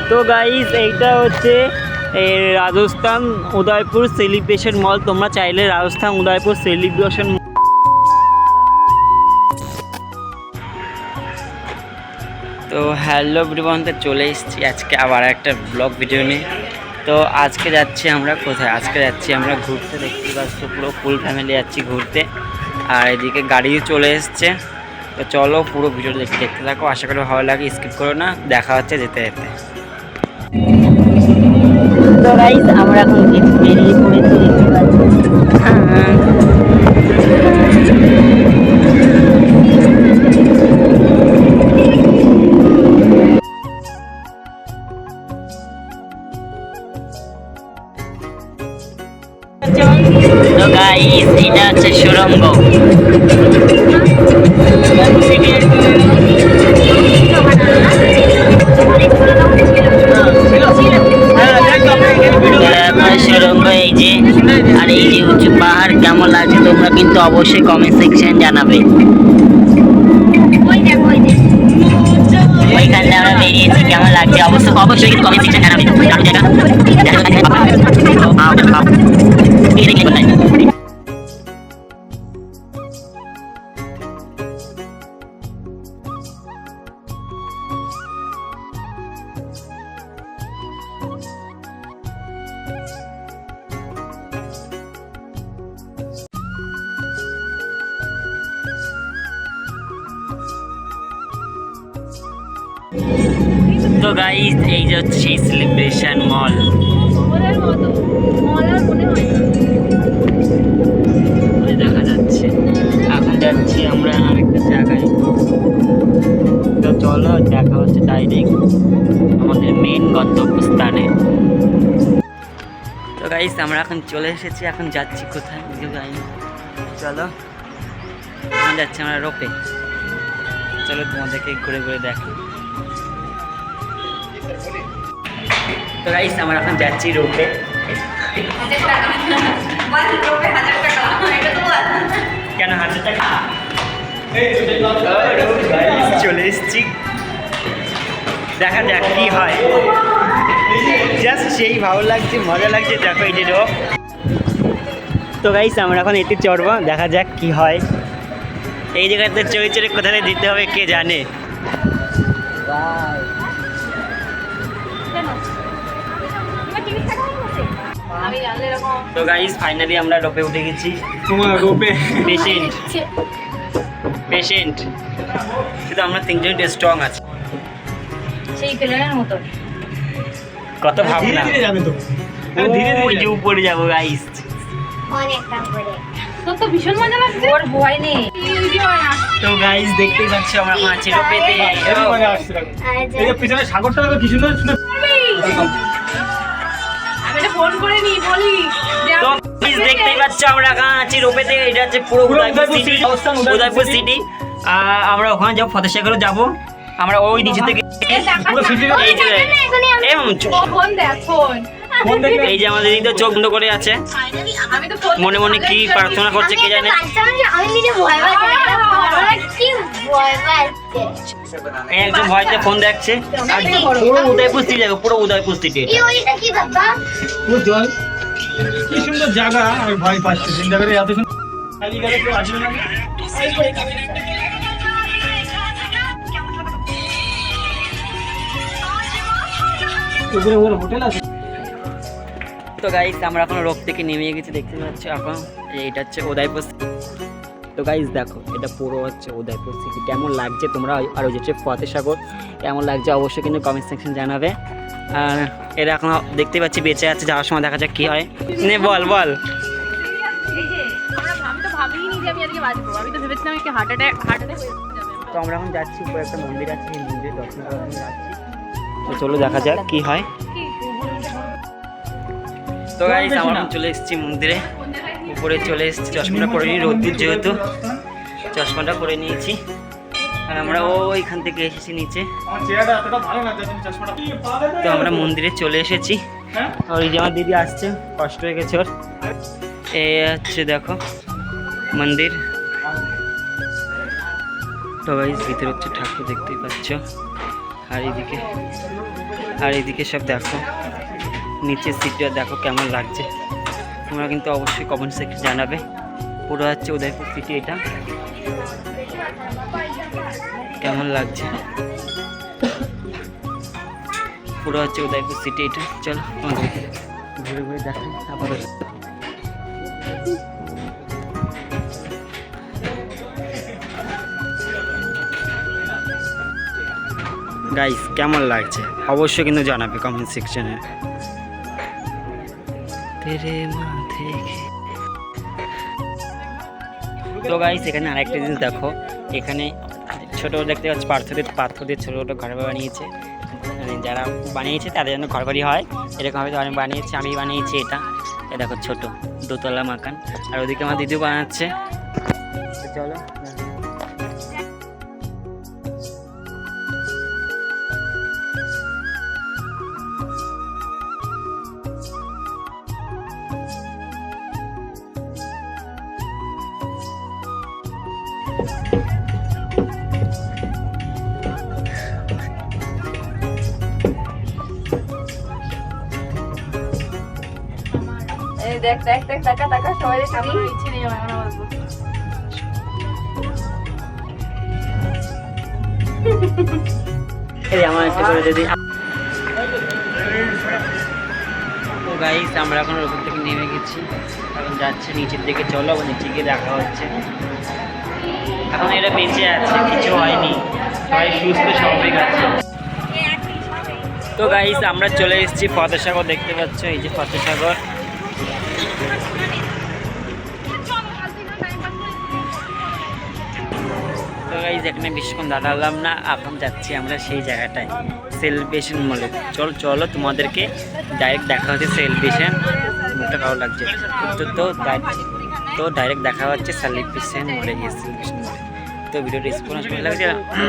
তো গাইস এইটা হচ্ছে রাজস্থান উদয়পুর সেলিব্রেশন মল। তোমরা চাইলে রাজস্থান উদয়পুর সেলিব্রেশন তো হ্যালো এভরিওয়ান, তো চলে এসেছি আজকে আবার একটা ব্লগ ভিডিও নিয়ে। তো আজকে যাচ্ছি আমরা কোথায়? আজকে যাচ্ছি আমরা ঘুরতে। দেখতে পাচ্ছ পুরো ফুল ফ্যামিলি যাচ্ছি ঘুরতে, আর এদিকে গাড়িও চলে এসছে। তো চলো পুরো ভিডিওটা দেখতে থাকো, আশা করি ভালো লাগে, স্কিপ করো না। দেখা হচ্ছে যেতে যেতে। তো গাইস আমরা এখন বেরিয়ে পড়েছি, দেখতে পাচ্ছি। তো গাইস এটা হচ্ছে সুড়ঙ্গ। সুড়ঙ্গ এই যে, আর এই যে উঁচু পাহাড় কেমন লাগছে তোমরা কিন্তু অবশ্যই কমেন্ট সেকশন জানাবে। ওইখানে আমরা বেরিয়েছি, কেমন লাগছে অবশ্যই কিন্তু কমেন্ট সেকশন জানাবে। তো গাইস এই যে হচ্ছে সেই সেলিব্রেশন মল। দেখা যাচ্ছে, এখন যাচ্ছি আমরা আরেকটা জায়গায়। তো চলো দেখা হচ্ছে ডাইরেক্ট আমাদের মেইন গন্তব্যস্থানে। তো গাইস আমরা এখন চলে এসেছি, এখন যাচ্ছি কোথায় যাইনি। চলো এখন যাচ্ছি আমরা রোপে। চলো তোমাদেরকে ঘুরে ঘুরে দেখি। তো গাইস আমরা এখন যাচ্ছি রোপে। কেন 1000 টাকা? চলে এসছি, দেখা যাক কি হয়। জাস্ট সেই ভালো লাগছে, মজা লাগছে। দেখো এই যে রোপ। তো গাইস আমরা এখন এতে চড়বো, দেখা যাক কি হয়। এই জায়গাতে চড়ে চড়ে কোথায় দিতে হবে কে জানে। তো গাইস ফাইনালি আমরা রোপে উঠে গেছি। তোমার রোপে পেশেন্ট কিন্তু আমরা তিনজন স্ট্রং আছি, সেই প্লেনের মতো। কত ভাবনা, ধীরে যাবে তো, ধীরে ধীরে উপরে যাবো গাইস। অনেকটা করে তো তো ভীষণ মজা লাগছে, ওর ভয় নেই। তো গাইস দেখতেই পাচ্ছ আমরা এখন আছি রোপেতে। এই যে পিছনে সাগরটা দেখো কি সুন্দর সুন্দর। আমি এটা ফোন করে নি বলি। তো গাইস দেখতেই পাচ্ছ আমরা এখন আছি রোপেতে। এটা হচ্ছে পুরো উদয়পুর সিটি। আমরা ওখানে যাবো, ফতেসাগরে যাবো আমরা। ওই নিচে থেকে পুরো সিটি এই যে ফোন দেখ ফোন। এই যে আমাদের দিদি চোখ বন্ধ করে আছে, আমি তো ফোন মনে মনে কি প্রার্থনা করছে কে জানে। আমি নিজে ভয় পাচ্ছি, কি ভয় পাচ্ছে। একজন ভয়তে ফোন দেখছে। আর পুরো উদয়পুর সিটি যাবে, পুরো উদয়পুর সিটি। এই ওইটা কি বাবা? পুরো জল, কি সুন্দর জায়গা। আমি ভয় পাচ্ছি, চিন্তা করে এত সুন্দর খালি গেলে কেউ আসবে না। ওখানে ওর হোটেল আছে। তো গাইস আমরা এখন রোপ থেকে নেমে গেছি, দেখতে পাচ্ছ। এখন এইটা হচ্ছে উদয়পুর। তো গাইস দেখো এটা পুরো হচ্ছে উদয়পুর সিটি। কেমন লাগছে তোমরা, আর ওই যে ফতেসাগর কেমন লাগছে অবশ্যই কিন্তু কমেন্ট সেকশন জানাবে। আর এরা এখন দেখতে পাচ্ছি বেঁচে আছে, যাওয়ার সময় দেখা যাক কি হয়। নে বল বল। এই যে আমি তো ভাবিনি যে আমি আজকে বাঁচবো। আমি তো ভেবেছিলাম কি হার্ট অ্যাটাক হয়ে যাবে। তো আমরা এখন যাচ্ছি, উপরে একটা মন্দির আছে, সেই মন্দিরে দর্শন করার জন্য যাচ্ছি। তো চলো দেখা যাক কি হয়। তো গাইস আমরা এখন চলে এসেছি মন্দিরে, উপরে চলে এসেছি। চশমাটা পরে নিই, রোদ্দুর যেহেতু চশমাটা পরে নিয়েছি। আর আমরা ওইখান থেকে এসেছি নিচে। আমার চেহারা এতটা ভালো না, তুমি চশমাটা। তো আমরা মন্দিরে চলে এসেছি। আর এই যে আমার দিদি আসছে, কষ্ট হয়ে গেছে ওর। এই হচ্ছে দেখো মন্দির। তো গাইস ভিতরে হচ্ছে ঠাকুর, দেখতেই পাচ্ছ। আর এদিকে সব দেখো, নিচের সিটটা দেখো কেমন লাগছে। তোমরা কিন্তু অবশ্যই কমেন্ট সেকশনে জানাবে। পুরো হচ্ছে উদয়পুর সিটি, এটা কেমন লাগছে। পুরো হচ্ছে উদয়পুর সিটি এটা। চলো তোমাদেরকে ঘুরে ঘুরে দেখাই আপাতত। গাইস কেমন লাগছে অবশ্যই কিন্তু জানাবে কমেন্ট সেকশনে। তো গাইস এখানে আরেকটা জিনিস দেখো, এখানে ছোট দেখতে পাচ্ছি পাথর দিয়ে ছোটো ছোটো ঘর বানিয়েছে। মানে যারা বানিয়েছে তাদের জন্য ঘর বাড়ি হয়, এরকমভাবে তো আমি বানিয়েছি, আমি বানিয়েছি এটা। এ দেখো ছোট দোতলা মাকান। আর ওদিকে আমার দিদিও বানাচ্ছে। তো চলো এই দেখ দেখ দেখ, টাকা টাকা সবাই দেখে আমার ইচ্ছে নেই আমার বলবো। এই আমার একটা করে দিদি। তো গাইস আমরা এখন উপর থেকে নেমে গেছি, এখন যাচ্ছে নিচের দিকে। চলো নিচে গিয়ে দেখা হচ্ছে। এখন এটা বেঁচে আছে, কিছু হয়নি, সবাই সুস্থ স্বাভাবিক আছে। তো গাইস আমরা চলে এসেছি ফতেসাগর, দেখতে পাচ্ছ এই যে ফতেসাগর। তো গাইস এখানে বেশিক্ষণ দাঁড়ালাম না, এখন যাচ্ছি আমরা সেই জায়গাটায়, সেলিব্রেশন মলে। চলো তোমাদেরকে ডাইরেক্ট দেখা হচ্ছে সেলিব্রেশন। মুখটা ভালো লাগছে তো ডাইরেক্ট দেখা হচ্ছে সেলিব্রেশন মলে। তো ভিডিওটা স্পন্সর লাগছে।